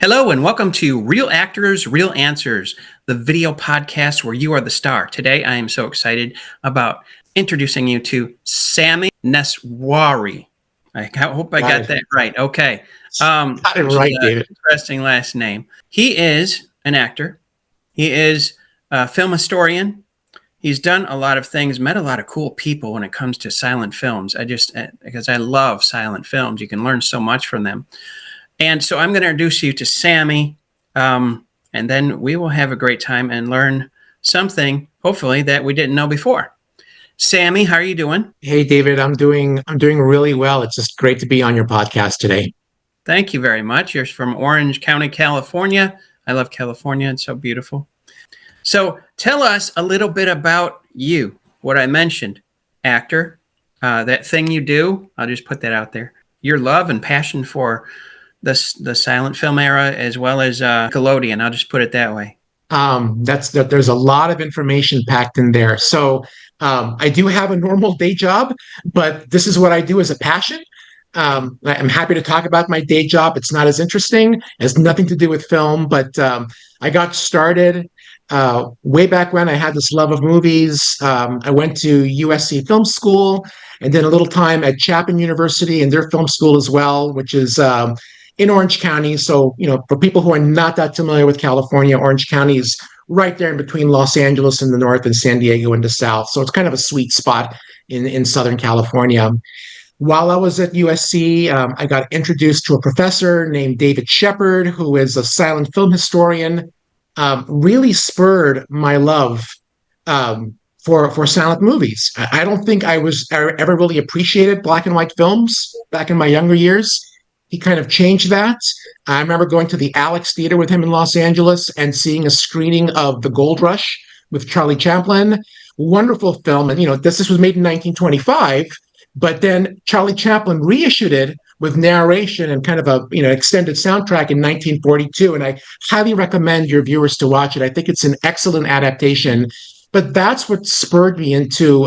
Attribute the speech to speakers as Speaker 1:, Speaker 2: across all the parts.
Speaker 1: Hello and welcome to Real Actors, Real Answers, the video podcast where you are the star. Today I am so excited about introducing you to Sami Nasrawi. I hope I got that right. Okay.
Speaker 2: Got it right, David.
Speaker 1: Interesting last name. He is an actor. He is a film historian. He's done a lot of things, met a lot of cool people when it comes to silent films. Because I love silent films. You can learn so much from them. And so I'm going to introduce you to Sami, and then we will have a great time and learn something, hopefully, that we didn't know before. Sami, how are you doing?
Speaker 2: Hey, David, I'm doing really well. It's just great to be on your podcast today.
Speaker 1: Thank you very much. You're from Orange County, California. I love California. It's so beautiful. So tell us a little bit about you, what I mentioned, actor, that thing you do. I'll just put that out there. Your love and passion for the silent film era as well as Nickelodeon. I'll just put it that way.
Speaker 2: There's a lot of information packed in there. So I do have a normal day job, but this is what I do as a passion. I'm happy to talk about my day job. It's not as interesting. It has nothing to do with film, but I got started way back when. I had this love of movies. I went to USC Film School and then a little time at Chapman University and their film school as well, which is in Orange County. So, for people who are not that familiar with California, Orange County is right there in between Los Angeles in the north and San Diego in the south. So it's kind of a sweet spot in Southern California. While I was at USC, I got introduced to a professor named David Shepard, who is a silent film historian, really spurred my love for silent movies. I don't think I ever really appreciated black and white films back in my younger years. He kind of changed that. I remember going to the Alex Theater with him in Los Angeles and seeing a screening of The Gold Rush with Charlie Chaplin. Wonderful film. And, this was made in 1925, but then Charlie Chaplin reissued it with narration and kind of a, extended soundtrack in 1942. And I highly recommend your viewers to watch it. I think it's an excellent adaptation. But that's what spurred me into,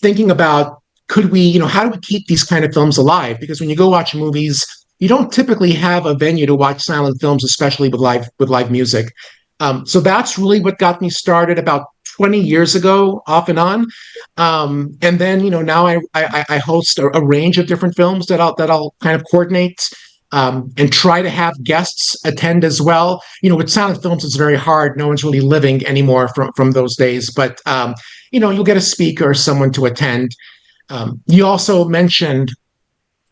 Speaker 2: thinking about, could we, how do we keep these kind of films alive? Because when you go watch movies, you don't typically have a venue to watch silent films, especially with live music. So that's really what got me started about 20 years ago, off and on. And then, now I host a range of different films that I'll kind of coordinate and try to have guests attend as well. With silent films, it's very hard. No one's really living anymore from those days. But, you'll get a speaker or someone to attend. You also mentioned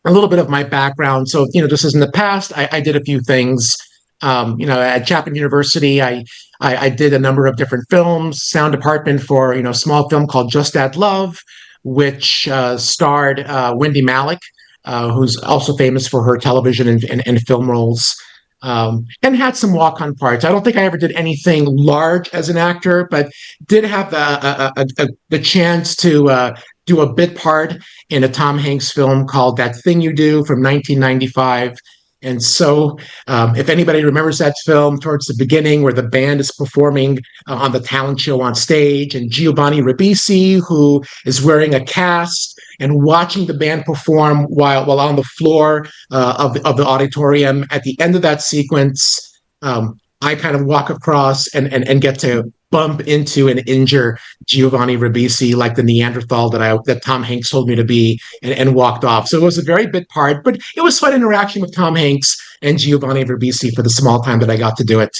Speaker 2: a little bit of my background. So, just as in the past, I did a few things. At Chapman University, I did a number of different films, sound department for, a small film called Just Add Love, which starred Wendy Malick, who's also famous for her television and film roles, and had some walk-on parts. I don't think I ever did anything large as an actor, but did have the chance to do a bit part in a Tom Hanks film called That Thing You Do from 1995. And so if anybody remembers that film, towards the beginning where the band is performing on the talent show on stage, and Giovanni Ribisi, who is wearing a cast and watching the band perform while on the floor of the auditorium, at the end of that sequence, I kind of walk across and get to bump into and injure Giovanni Ribisi like the Neanderthal that Tom Hanks told me to be, and walked off. So it was a very bit part, but it was fun interaction with Tom Hanks and Giovanni Ribisi for the small time that I got to do it.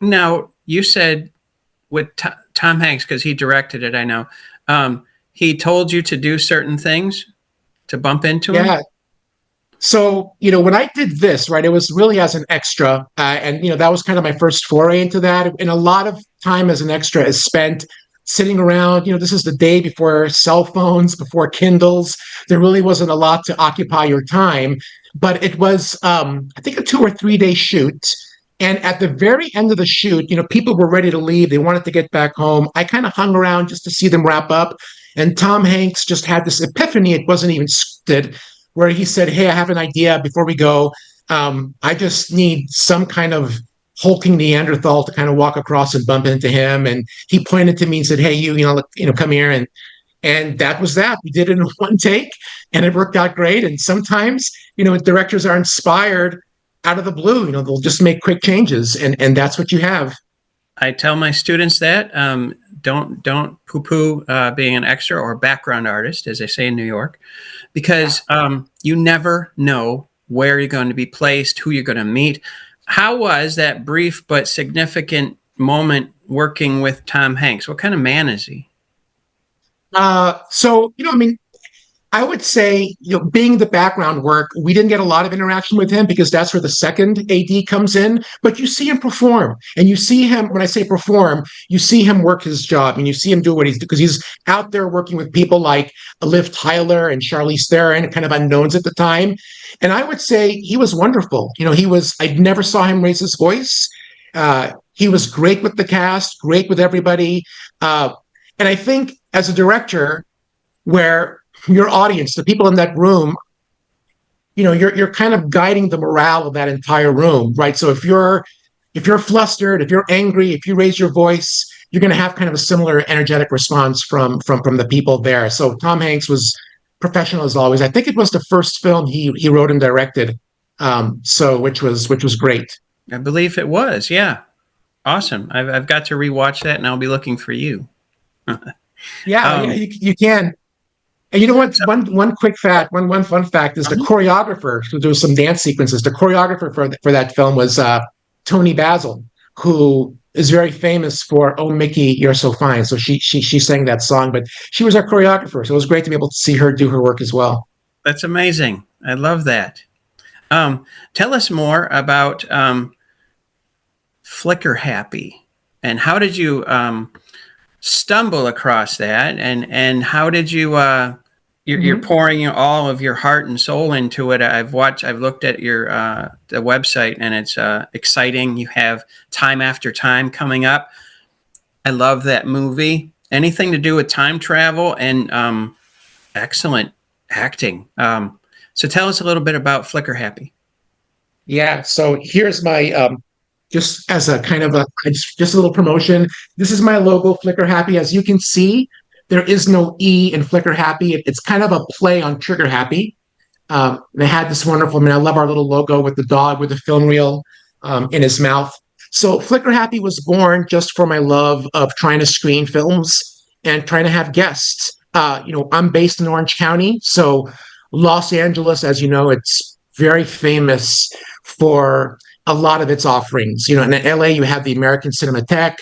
Speaker 1: Now, you said with Tom Hanks, because he directed it, I know, he told you to do certain things to bump into him?
Speaker 2: Yeah. So, when I did this, right, it was really as an extra. And, that was kind of my first foray into that. And a lot of time as an extra is spent sitting around. This is the day before cell phones, before Kindles. There really wasn't a lot to occupy your time. But it was, I think, a 2 or 3 day shoot. And at the very end of the shoot, people were ready to leave. They wanted to get back home. I kind of hung around just to see them wrap up. And Tom Hanks just had this epiphany. It wasn't even scripted, where he said, "Hey, I have an idea before we go. I just need some kind of hulking Neanderthal to kind of walk across and bump into him." And he pointed to me and said, "Hey, come here." And that was that. We did it in one take, and it worked out great. And sometimes, directors are inspired out of the blue. They'll just make quick changes, and that's what you have.
Speaker 1: I tell my students that don't poo-poo being an extra or background artist, as they say in New York, because you never know where you're going to be placed, who you're going to meet. How was that brief but significant moment working with Tom Hanks? What kind of man is he?
Speaker 2: I would say, being the background work, we didn't get a lot of interaction with him because that's where the second AD comes in. But you see him perform, and you see him, when I say perform, you see him work his job, and you see him do what he's doing, because he's out there working with people like Liv Tyler and Charlize Theron, kind of unknowns at the time. And I would say he was wonderful. I never saw him raise his voice. He was great with the cast, great with everybody. And I think as a director, where your audience, the people in that room, you're kind of guiding the morale of that entire room, right? So if you're flustered, if you're angry, if you raise your voice, you're going to have kind of a similar energetic response from the people there. So Tom Hanks was professional as always. I think it was the first film he wrote and directed, which was great.
Speaker 1: I believe it was. Yeah, awesome. I've got to rewatch that, and I'll be looking for you.
Speaker 2: Yeah, you can. And you know what? One quick fact, one fun fact is the choreographer. So there was some dance sequences. The choreographer for that film was Toni Basil, who is very famous for "Oh Mickey, You're So Fine." So she sang that song, but she was our choreographer. So it was great to be able to see her do her work as well.
Speaker 1: That's amazing. I love that. Tell us more about Flickrhappy, and how did you stumble across that, and how did you you're pouring all of your heart and soul into it. I've looked at your the website, and it's exciting. You have Time After Time coming up. I love that movie. Anything to do with time travel and excellent acting. So tell us a little bit about Flickrhappy.
Speaker 2: Yeah. So here's my just as a kind of just a little promotion. This is my logo, Flickrhappy. As you can see, there is no E in Flickrhappy. It's kind of a play on Trigger Happy. They had this wonderful, I love our little logo with the dog with the film reel in his mouth. So Flickrhappy was born just for my love of trying to screen films and trying to have guests. I'm based in Orange County. So Los Angeles, as you know, it's very famous for a lot of its offerings. In LA, you have the American Cinematheque,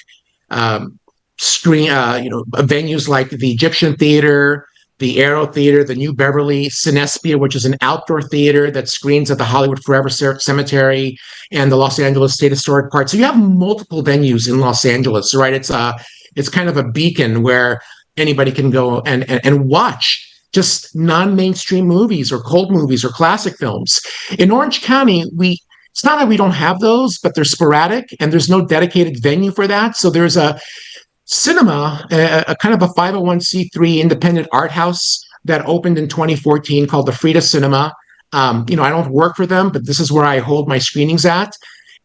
Speaker 2: venues like the Egyptian Theater, the Aero Theater, the New Beverly, Cinespia, which is an outdoor theater that screens at the Hollywood Forever Cemetery and the Los Angeles State Historic Park. So you have multiple venues in Los Angeles, right? It's kind of a beacon where anybody can go and watch just non-mainstream movies or cult movies or classic films. In Orange County, it's not that we don't have those, but they're sporadic, and there's no dedicated venue for that. So there's a cinema, a kind of a 501c3 independent art house that opened in 2014 called the Frida Cinema. I don't work for them, but this is where I hold my screenings at.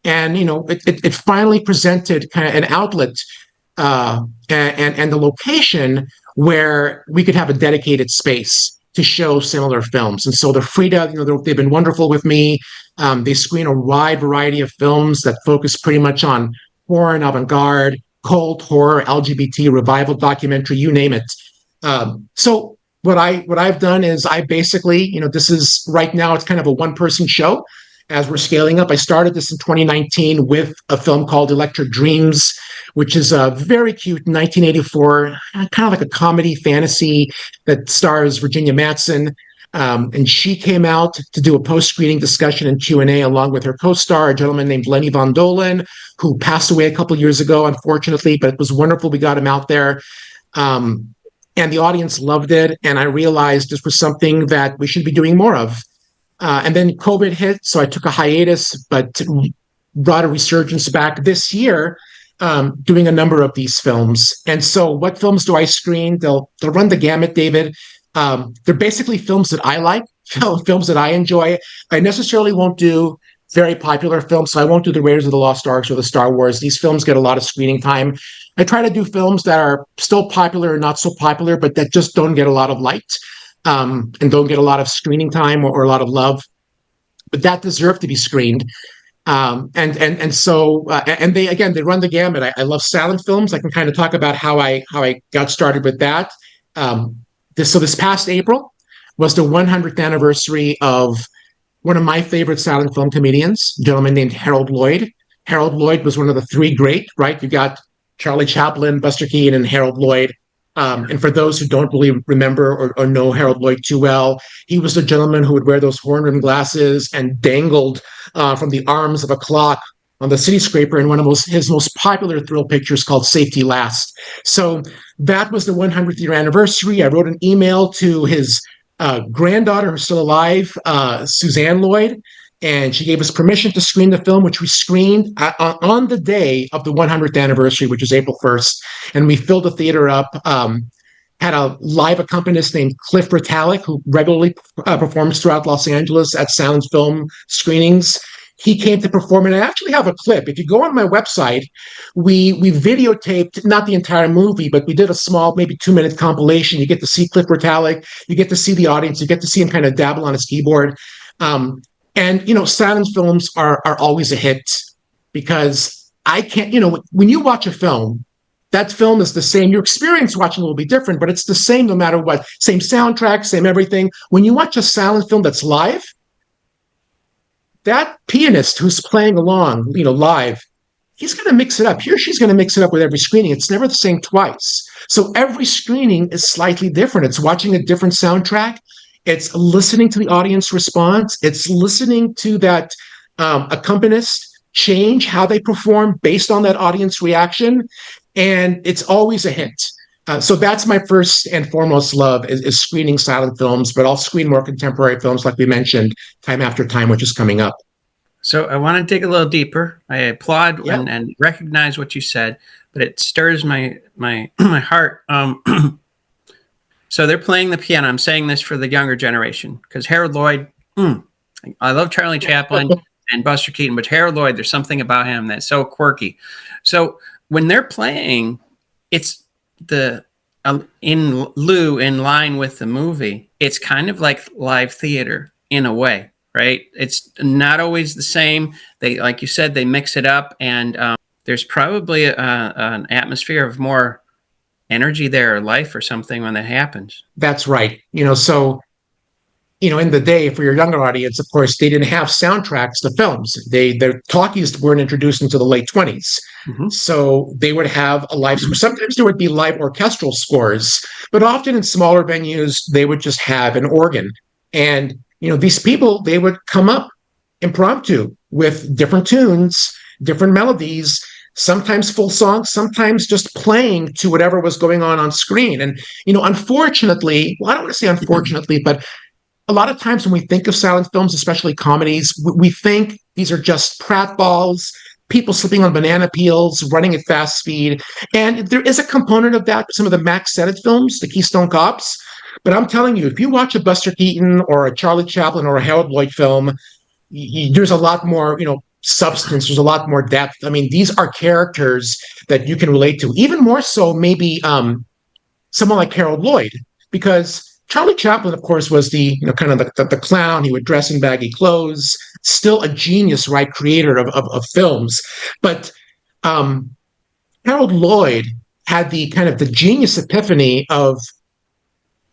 Speaker 2: And, it finally presented kind of an outlet and the location where we could have a dedicated space to show similar films. And so the Frida, they've been wonderful with me. They screen a wide variety of films that focus pretty much on horror and avant-garde, cult, horror, LGBT, revival, documentary, you name it. So what I've done is I basically, this is right now, it's kind of a one-person show as we're scaling up. I started this in 2019 with a film called Electric Dreams, which is a very cute 1984, kind of like a comedy fantasy that stars Virginia Madsen. And she came out to do a post-screening discussion and Q&A along with her co-star, a gentleman named Lenny Von Dolen, who passed away a couple years ago, unfortunately, but it was wonderful. We got him out there. And the audience loved it. And I realized this was something that we should be doing more of. And then COVID hit, so I took a hiatus, but brought a resurgence back this year, doing a number of these films. And so what films do I screen? They'll run the gamut, David. They're basically films that I like, films that I enjoy. I necessarily won't do very popular films, so I won't do the Raiders of the Lost Ark or the Star Wars. These films get a lot of screening time. I try to do films that are still popular or not so popular, but that just don't get a lot of light and don't get a lot of screening time or a lot of love. but that deserved to be screened. And they again they run the gamut. I love silent films. I can kind of talk about how I got started with that. This past April was the 100th anniversary of one of my favorite silent film comedians, a gentleman named Harold Lloyd. Harold Lloyd was one of the three great, right? You got Charlie Chaplin, Buster Keaton, and Harold Lloyd. And for those who don't really remember or know Harold Lloyd too well, he was the gentleman who would wear those horn-rimmed glasses and dangled from the arms of a clock on the city scraper in one of his most popular thrill pictures called Safety Last. So that was the 100th year anniversary. I wrote an email to his granddaughter, who's still alive, Suzanne Lloyd, and she gave us permission to screen the film, which we screened on the day of the 100th anniversary, which was April 1st. And we filled the theater up, had a live accompanist named Cliff Ritalik, who regularly performs throughout Los Angeles at silent film screenings. He came to perform, and I actually have a clip. If you go on my website, we videotaped not the entire movie, but we did a small, maybe 2-minute compilation. You get to see Cliff Ritalik, you get to see the audience, you get to see him kind of dabble on his keyboard. And, silent films are always a hit because I can't, when you watch a film, that film is the same. Your experience watching will be different, but it's the same no matter what. Same soundtrack, same everything. When you watch a silent film that's live, that pianist who's playing along, live, he's going to mix it up. He or she's going to mix it up with every screening. It's never the same twice. So every screening is slightly different. It's watching a different soundtrack. It's listening to the audience response. It's listening to that accompanist change how they perform based on that audience reaction. And it's always a hit. So that's my first and foremost love is screening silent films, but I'll screen more contemporary films like we mentioned, Time After Time, which is coming up.
Speaker 1: So I want to dig a little deeper. I applaud and recognize what you said, but it stirs my my heart. So they're playing the piano. I'm saying this for the younger generation because Harold Lloyd, I love Charlie Chaplin and Buster Keaton, but Harold Lloyd, there's something about him that's so quirky. So when they're playing, it's the in line with the movie. It's kind of like live theater in a way, right? It's not always the same. They, like you said, they mix it up, and there's probably an atmosphere of more energy there or life or something when that happens.
Speaker 2: That's right. So in the day, for your younger audience, of course, they didn't have soundtracks to films. Their talkies weren't introduced into the late 20s. Mm-hmm. So they would have a live score. Sometimes there would be live orchestral scores, but often in smaller venues, they would just have an organ. And, these people, they would come up impromptu with different tunes, different melodies, sometimes full songs, sometimes just playing to whatever was going on screen. And, unfortunately, well, I don't want to say unfortunately, but a lot of times when we think of silent films, especially comedies, we think these are just pratfalls, people slipping on banana peels, running at fast speed. And there is a component of that, some of the Max Sennett films, the Keystone Cops. But I'm telling you, if you watch a Buster Keaton or a Charlie Chaplin or a Harold Lloyd film, there's a lot more, substance. There's a lot more depth. I mean, these are characters that you can relate to, even more so maybe someone like Harold Lloyd, because Charlie Chaplin, of course, was the kind of the clown. He would dress in baggy clothes. Still a genius, right? Creator of films, but Harold Lloyd had the kind of the genius epiphany of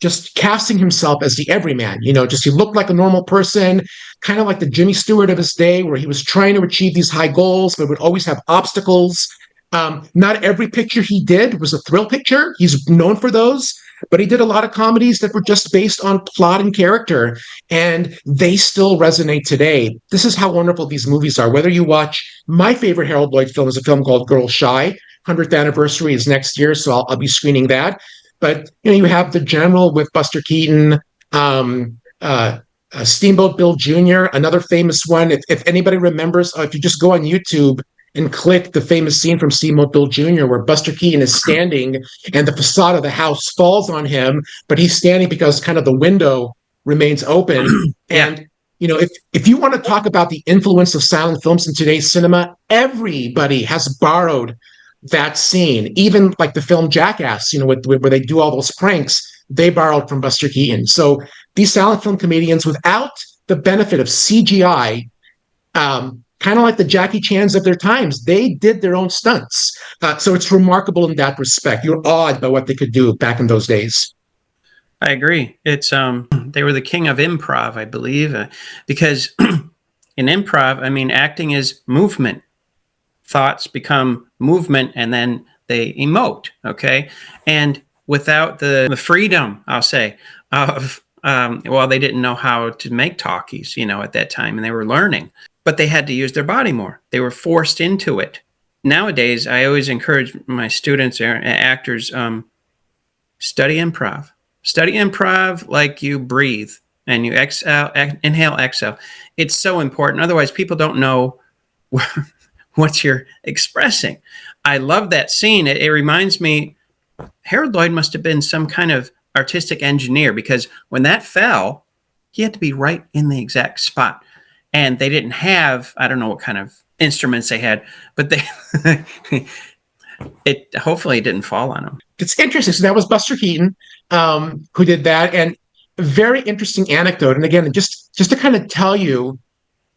Speaker 2: just casting himself as the everyman. Just he looked like a normal person, kind of like the Jimmy Stewart of his day, where he was trying to achieve these high goals, but would always have obstacles. Not every picture he did was a thrill picture. He's known for those. But he did a lot of comedies that were just based on plot and character, and they still resonate today. This is how wonderful these movies are. Whether you watch my favorite Harold Lloyd film is a film called Girl Shy. 100th anniversary is next year, so I'll be screening that. But you have The General with Buster Keaton, Steamboat Bill Jr., another famous one. If anybody remembers, if you just go on YouTube and click the famous scene from Steamboat Bill Jr. where Buster Keaton is standing and the facade of the house falls on him, but he's standing because kind of the window remains open. And, if you want to talk about the influence of silent films in today's cinema, everybody has borrowed that scene. Even like the film Jackass, where they do all those pranks, they borrowed from Buster Keaton. So these silent film comedians, without the benefit of CGI, kind of like the Jackie Chans of their times. They did their own stunts. So it's remarkable in that respect. You're awed by what they could do back in those days.
Speaker 1: I agree. It's they were the king of improv, I believe, because in improv, I mean, acting is movement. Thoughts become movement, and then they emote. Okay, and without the freedom, I'll say, of well, they didn't know how to make talkies, at that time, and they were learning, but they had to use their body more. They were forced into it. Nowadays, I always encourage my students or actors, study improv. Study improv like you breathe and you exhale, inhale, exhale. It's so important. Otherwise, people don't know what you're expressing. I love that scene. It reminds me, Harold Lloyd must have been some kind of artistic engineer, because when that fell, he had to be right in the exact spot. And they didn't have, I don't know what kind of instruments they had, but they it hopefully it didn't fall on him.
Speaker 2: It's interesting. So that was Buster Keaton, who did that. And a very interesting anecdote. And again, just to kind of tell you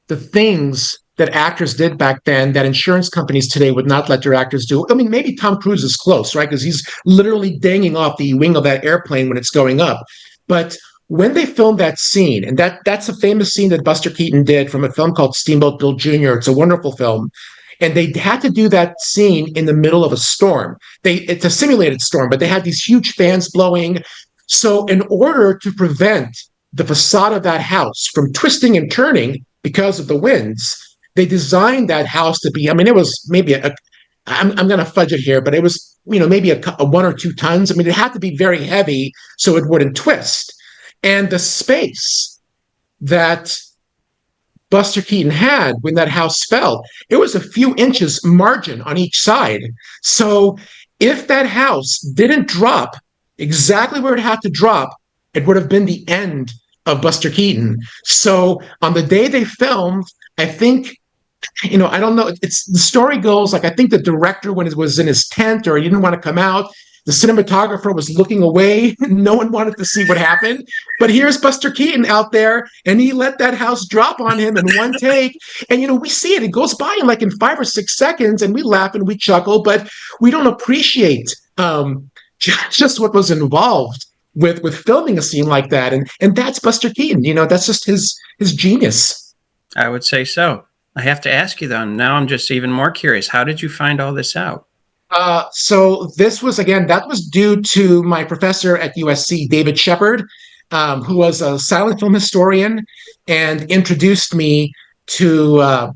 Speaker 2: the things that actors did back then that insurance companies today would not let their actors do. I mean, maybe Tom Cruise is close, right? Because he's literally dangling off the wing of that airplane when it's going up. But when they filmed that scene, and that's a famous scene that Buster Keaton did from a film called Steamboat Bill Jr. It's a wonderful film. And they had to do that scene in the middle of a storm. It's a simulated storm, but they had these huge fans blowing. So in order to prevent the facade of that house from twisting and turning because of the winds, they designed that house to be, I mean, it was maybe I'm going to fudge it here, but it was, maybe a 1 or 2 tons. I mean, it had to be very heavy so it wouldn't twist. And the space that Buster Keaton had when that house fell, it was a few inches margin on each side. So if that house didn't drop exactly where it had to drop, it would have been the end of Buster Keaton. So on the day they filmed, I think, I don't know, it's the story goes like, I think the director, when it was in his tent or he didn't want to come out, the cinematographer was looking away. No one wanted to see what happened. But here's Buster Keaton out there, and he let that house drop on him in one take. And, we see it. It goes by in 5 or 6 seconds, and we laugh and we chuckle, but we don't appreciate just what was involved with filming a scene like that. And that's Buster Keaton. That's just his genius.
Speaker 1: I would say so. I have to ask you, though, now I'm just even more curious. How did you find all this out?
Speaker 2: So this was, again, that was due to my professor at USC, David Shepard, who was a silent film historian and introduced me to,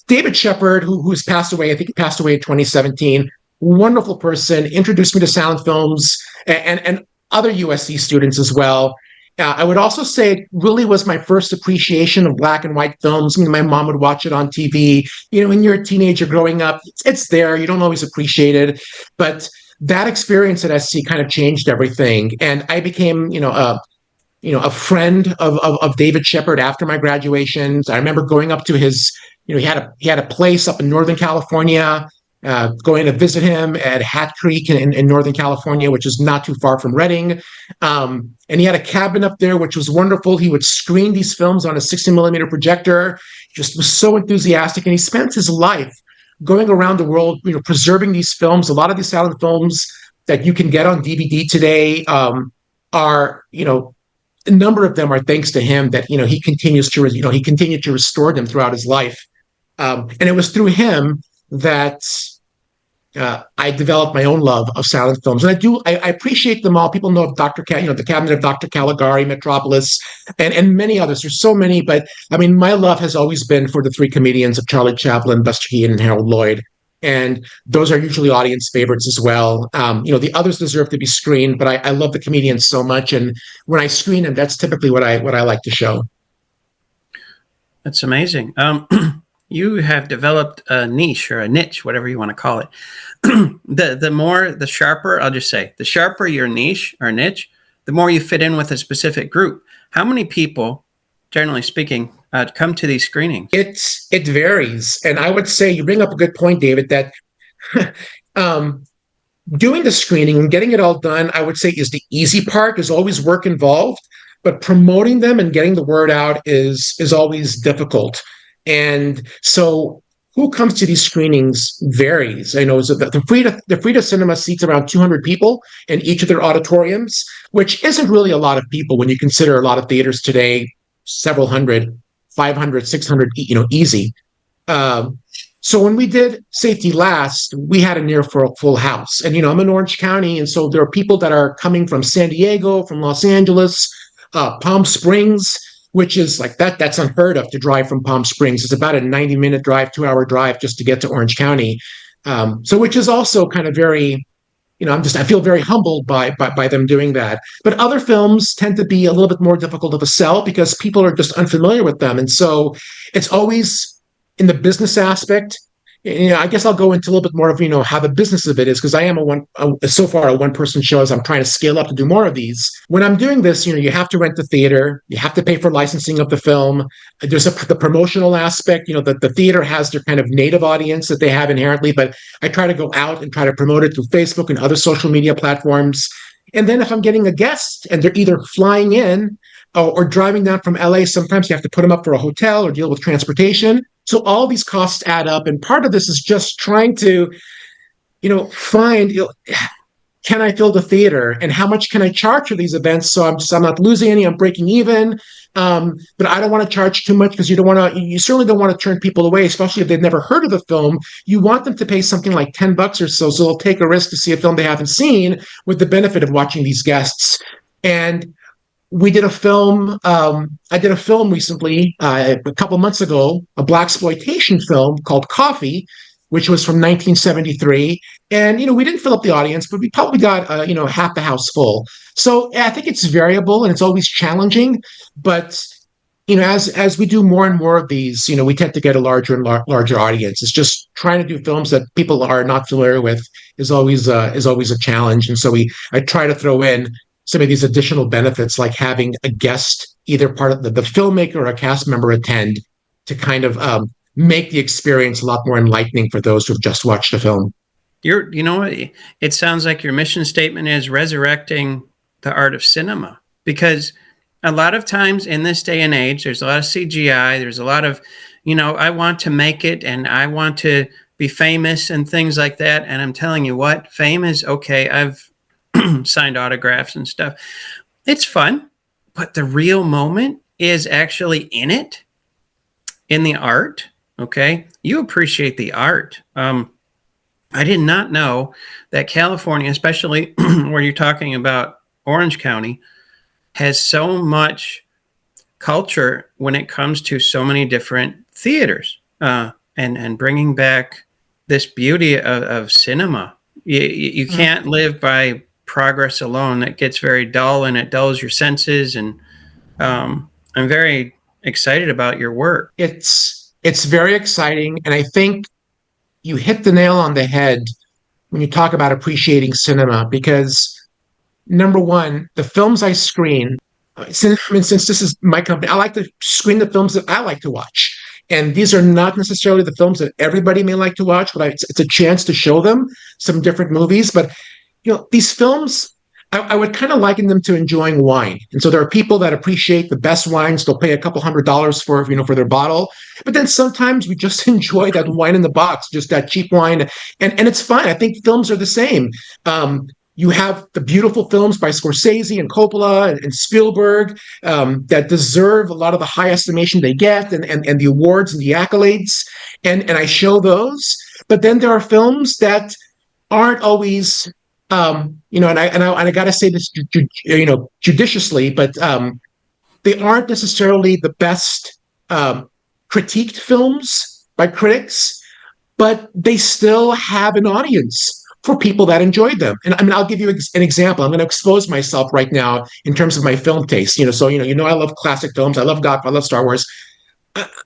Speaker 2: David Shepard, who's passed away, I think he passed away in 2017, wonderful person, introduced me to silent films and other USC students as well. I would also say it really was my first appreciation of black and white films. I mean, my mom would watch it on TV. When you're a teenager growing up, it's there. You don't always appreciate it. But that experience at SC kind of changed everything. And I became, a friend of David Shepard after my graduation. I remember going up to his, he had a place up in Northern California, going to visit him at Hat Creek in Northern California, which is not too far from Redding. And he had a cabin up there, which was wonderful. He would screen these films on a 60 millimeter projector. He just was so enthusiastic. And he spent his life going around the world, preserving these films. A lot of these silent films that you can get on DVD today are, a number of them are thanks to him that, he continues to, he continued to restore them throughout his life. And it was through him that I developed my own love of silent films, and I appreciate them all. People know of the Cabinet of Dr. Caligari, Metropolis, and many others. There's so many, but I mean, my love has always been for the 3 comedians of Charlie Chaplin, Buster Keaton, and Harold Lloyd, and those are usually audience favorites as well. The others deserve to be screened, but I love the comedians so much, and when I screen them, that's typically what I like to show.
Speaker 1: That's amazing. You have developed a niche or a niche, whatever you want to call it. the sharper, I'll just say, the sharper your niche or niche, the more you fit in with a specific group. How many people, generally speaking, come to these screenings?
Speaker 2: It varies. And I would say you bring up a good point, David, that doing the screening and getting it all done, I would say, is the easy part. There's always work involved. but promoting them and getting the word out is always difficult. And so who comes to these screenings varies. I know so the Frida Cinema seats around 200 people in each of their auditoriums, which isn't really a lot of people when you consider a lot of theaters today, several hundred, 500, 600, easy. Um, so when we did Safety Last, we had a near full house. And, I'm in Orange County. And so there are people that are coming from San Diego, from Los Angeles, Palm Springs, which is like that's unheard of to drive from Palm Springs. It's about a 90-minute drive, 2-hour drive just to get to Orange County. So which is also kind of very, I feel very humbled by them doing that. But other films tend to be a little bit more difficult of a sell because people are just unfamiliar with them. And so it's always in the business aspect. I guess I'll go into a little bit more of, how the business of it is, because I am so far a one-person show as I'm trying to scale up to do more of these. When I'm doing this, you have to rent the theater, you have to pay for licensing of the film. There's the promotional aspect, that the theater has their kind of native audience that they have inherently, but I try to go out and try to promote it through Facebook and other social media platforms. And then if I'm getting a guest and they're either flying in or driving down from LA, sometimes you have to put them up for a hotel or deal with transportation. So all these costs add up. And part of this is just trying to, find, can I fill the theater and how much can I charge for these events? So I'm not losing any, I'm breaking even. But I don't want to charge too much because you certainly don't want to turn people away, especially if they've never heard of the film. You want them to pay something like $10 or so they'll take a risk to see a film they haven't seen with the benefit of watching these guests. And we did a film. I did a film recently, a couple months ago, a blaxploitation film called Coffee, which was from 1973. And we didn't fill up the audience, but we probably got half the house full. So I think it's variable and it's always challenging. But as we do more and more of these, we tend to get a larger and larger audience. It's just trying to do films that people are not familiar with is always a challenge. And so I try to throw in some of these additional benefits, like having a guest, either part of the filmmaker or a cast member attend, to kind of make the experience a lot more enlightening for those who've just watched the film.
Speaker 1: It sounds like your mission statement is resurrecting the art of cinema, because a lot of times in this day and age, there's a lot of CGI, there's a lot of, I want to make it and I want to be famous and things like that. And I'm telling you what, fame is okay. I've signed autographs and stuff. It's fun, but the real moment is actually in it, in the art. Okay. You appreciate the art. I did not know that California, especially where you're talking about Orange County, has so much culture when it comes to so many different theaters, and bringing back this beauty of cinema. You can't live by progress alone. It gets very dull and it dulls your senses. And I'm very excited about your work.
Speaker 2: It's very exciting. And I think you hit the nail on the head when you talk about appreciating cinema, because number one, the films I screen, since this is my company, I like to screen the films that I like to watch. And these are not necessarily the films that everybody may like to watch, but it's a chance to show them some different movies. But these films, I would kind of liken them to enjoying wine. And so there are people that appreciate the best wines. They'll pay a couple $100s for their bottle. But then sometimes we just enjoy that wine in the box, just that cheap wine. And it's fine. I think films are the same. You have the beautiful films by Scorsese and Coppola and Spielberg that deserve a lot of the high estimation they get and the awards and the accolades. And I show those. But then there are films that aren't always... and I got to say this, judiciously, but they aren't necessarily the best critiqued films by critics, but they still have an audience for people that enjoyed them. And I'll give you an example. I'm going to expose myself right now in terms of my film taste. I love classic films. I love Godfather. I love Star Wars.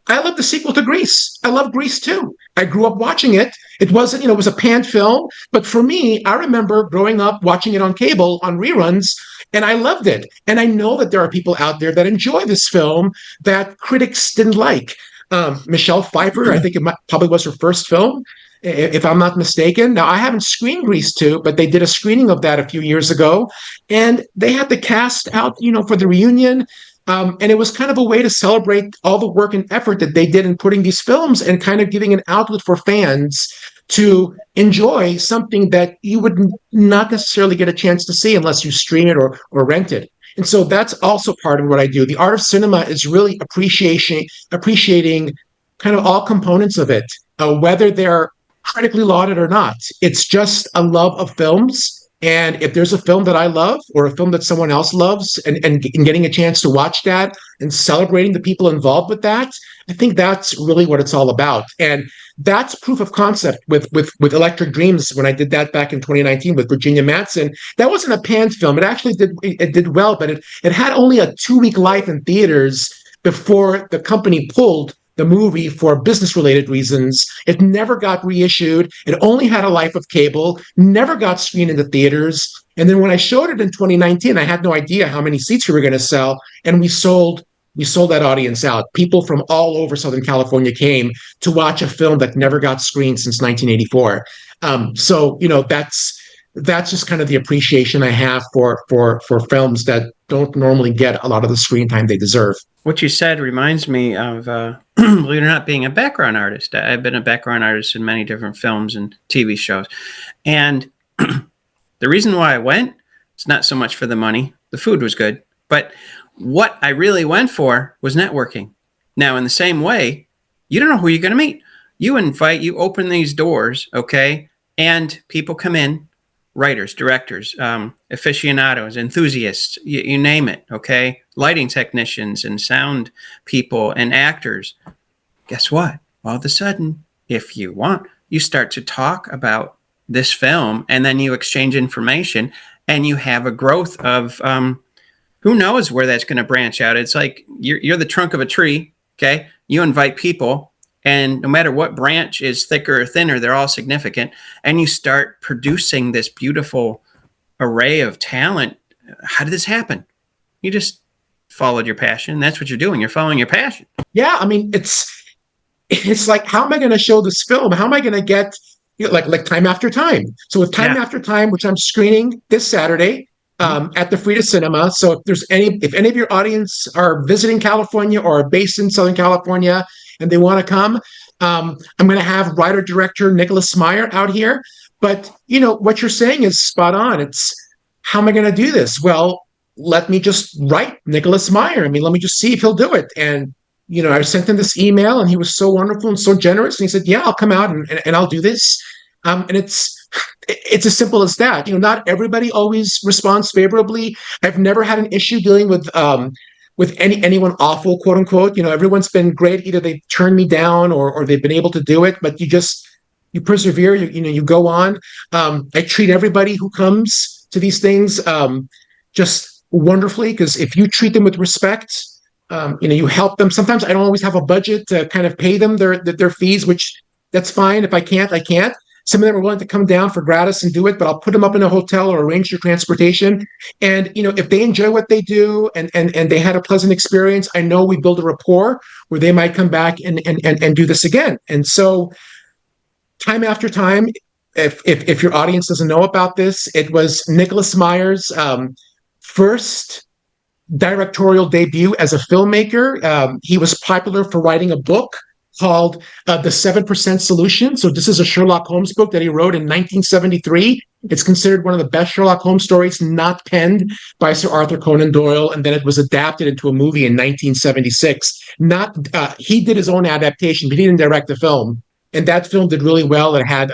Speaker 2: I love the sequel to Grease. I love Grease too. I grew up watching it. It wasn't, it was a panned film, but for me, I remember growing up watching it on cable on reruns, and I loved it. And I know that there are people out there that enjoy this film that critics didn't like. Michelle Pfeiffer, I think it probably was her first film. if I'm not mistaken. Now, I haven't screened Grease 2, but they did a screening of that a few years ago, and they had the cast out, for the reunion. And it was kind of a way to celebrate all the work and effort that they did in putting these films and kind of giving an outlet for fans to enjoy something that you would not necessarily get a chance to see unless you stream it or rent it. And so that's also part of what I do. The art of cinema is really appreciating kind of all components of it, whether they're critically lauded or not. It's just a love of films. And if there's a film that I love or a film that someone else loves and getting a chance to watch that and celebrating the people involved with that, I think that's really what it's all about. And that's proof of concept with Electric Dreams when I did that back in 2019 with Virginia Madsen. That wasn't a panned film. It actually did well, but it had only a 2-week life in theaters before the company pulled the movie for business-related reasons. It never got reissued. It only had a life of cable, never got screened in the theaters. And then when I showed it in 2019, I had no idea how many seats we were going to sell, and we sold that audience out. People from all over Southern California came to watch a film that never got screened since 1984. So that's just kind of the appreciation I have for films that don't normally get a lot of the screen time they deserve.
Speaker 1: What you said reminds me of, believe it or not, being a background artist. I've been a background artist in many different films and TV shows. And the reason why I went, it's not so much for the money. The food was good. But what I really went for was networking. Now, in the same way, you don't know who you're going to meet. You open these doors, okay? And people come in. Writers, directors, aficionados, enthusiasts, you name it, okay? Lighting technicians and sound people and actors. Guess what? All of a sudden, if you want, you start to talk about this film and then you exchange information and you have a growth of who knows where that's going to branch out. It's like you're the trunk of a tree, okay? You invite people. And no matter what branch is thicker or thinner, they're all significant. And you start producing this beautiful array of talent. How did this happen? You just followed your passion. That's what you're doing. You're following your passion.
Speaker 2: Yeah, I mean, it's like, how am I going to show this film? How am I going to get like Time After Time? So with Time After Time, which I'm screening this Saturday at the Frida Cinema. So if any of your audience are visiting California or are based in Southern California, and they want to come, I'm going to have writer-director Nicholas Meyer out here. But, what you're saying is spot on. It's, how am I going to do this? Well, let me just write Nicholas Meyer. I mean, let me just see if he'll do it. And, I sent him this email, and he was so wonderful and so generous. And he said, yeah, I'll come out and I'll do this. And it's as simple as that. Not everybody always responds favorably. I've never had an issue dealing with anyone awful, quote unquote. Everyone's been great. Either they turned me down or they've been able to do it, but you persevere, you go on. I treat everybody who comes to these things just wonderfully, because if you treat them with respect, you help them. Sometimes I don't always have a budget to kind of pay them their fees, which that's fine. If I can't, I can't. Some of them are willing to come down for gratis and do it, but I'll put them up in a hotel or arrange their transportation. And, if they enjoy what they do and they had a pleasant experience, I know we build a rapport where they might come back and do this again. And so Time After Time, if your audience doesn't know about this, it was Nicholas Meyer's first directorial debut as a filmmaker. He was popular for writing a book called The 7% Solution. So this is a Sherlock Holmes book that he wrote in 1973. It's considered one of the best Sherlock Holmes stories not penned by Sir Arthur Conan Doyle, and then it was adapted into a movie in 1976. He did his own adaptation, but he didn't direct the film. And that film did really well. It had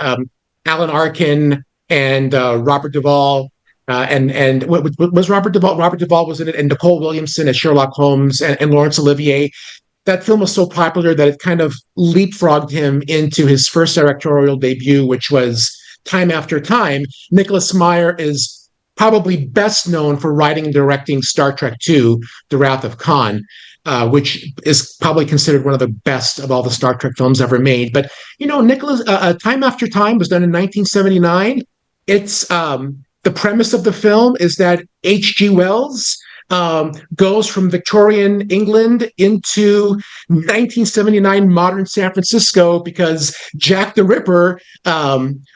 Speaker 2: Alan Arkin and Robert Duvall. And what was Robert Duvall? Robert Duvall was in it, and Nicole Williamson as Sherlock Holmes, and Laurence Olivier. That film was so popular that it kind of leapfrogged him into his first directorial debut, which was Time After Time. Nicholas Meyer is probably best known for writing and directing Star Trek II, The Wrath of Khan, which is probably considered one of the best of all the Star Trek films ever made. But, Nicholas, Time After Time was done in 1979. It's the premise of the film is that H.G. Wells goes from Victorian England into 1979 modern San Francisco because Jack the Ripper,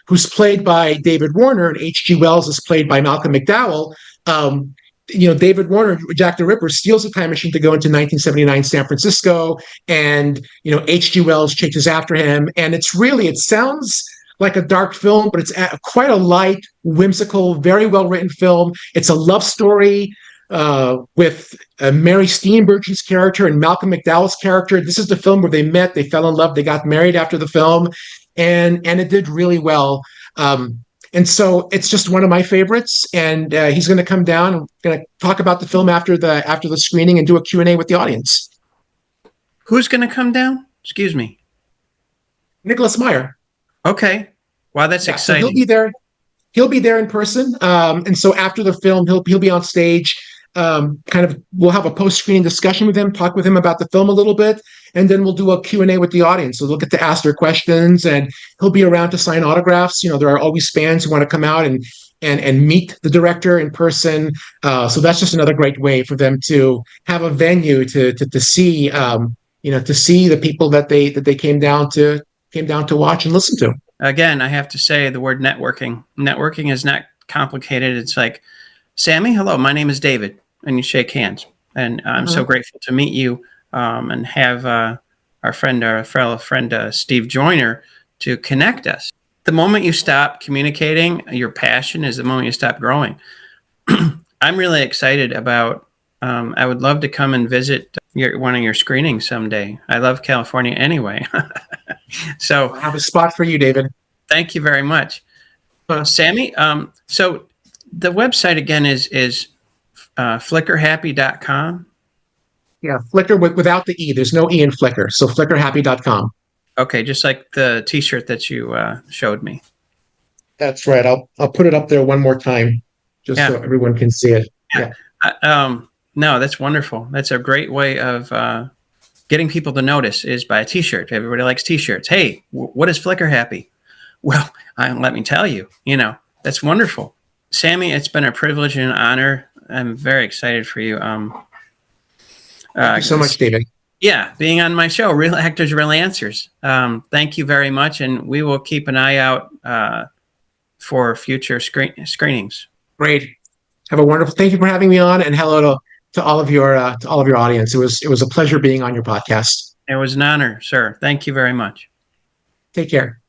Speaker 2: who's played by David Warner, and H.G. Wells is played by Malcolm McDowell. David Warner, Jack the Ripper, steals a time machine to go into 1979 San Francisco, and H.G. Wells chases after him. And it sounds like a dark film, but it's quite a light, whimsical, very well-written film. It's a love story with Mary Steenburgen's character and Malcolm McDowell's character. This is the film where they met, they fell in love, they got married after the film, and it did really well. And so it's just one of my favorites, and he's going to come down and going to talk about the film after the screening and do a Q&A with the audience.
Speaker 1: Who's going to come down? Excuse me.
Speaker 2: Nicholas Meyer.
Speaker 1: Okay. Wow, that's exciting.
Speaker 2: So he'll be there. He'll be there in person. And so after the film, he'll be on stage. We'll have a post-screening discussion with him, talk with him about the film a little bit, and then we'll do a Q&A with the audience. So they'll get to ask their questions, and he'll be around to sign autographs. There are always fans who want to come out and meet the director in person. So that's just another great way for them to have a venue to see to see the people that they came down to watch and listen to.
Speaker 1: Again, I have to say the word networking. Networking is not complicated. It's like, Sami, hello, my name is David, and you shake hands. And I'm so grateful to meet you and have our fellow friend, Steve Joyner, to connect us. The moment you stop communicating, your passion is the moment you stop growing. I'm really excited about, I would love to come and visit one of your screenings someday. I love California anyway. So
Speaker 2: I have a spot for you, David.
Speaker 1: Thank you very much. Sami, so the website again is flickrhappy.com.
Speaker 2: Yeah, Flickr without the E. There's no E in Flickr. So flickrhappy.com.
Speaker 1: Okay, just like the T-shirt that you showed me.
Speaker 2: That's right. I'll put it up there one more time, just so everyone can see it.
Speaker 1: Yeah. No, that's wonderful. That's a great way of getting people to notice is by a T-shirt. Everybody likes T-shirts. Hey, what is Flickrhappy? Well, let me tell you. That's wonderful. Sami, it's been a privilege and an honor. I'm very excited for you.
Speaker 2: Thank you so much, David.
Speaker 1: Yeah, being on my show, Real Actors, Real Answers. Thank you very much, and we will keep an eye out for future screenings.
Speaker 2: Great. Have a wonderful. Thank you for having me on, and hello to all of your audience. It was a pleasure being on your podcast.
Speaker 1: It was an honor, sir. Thank you very much.
Speaker 2: Take care.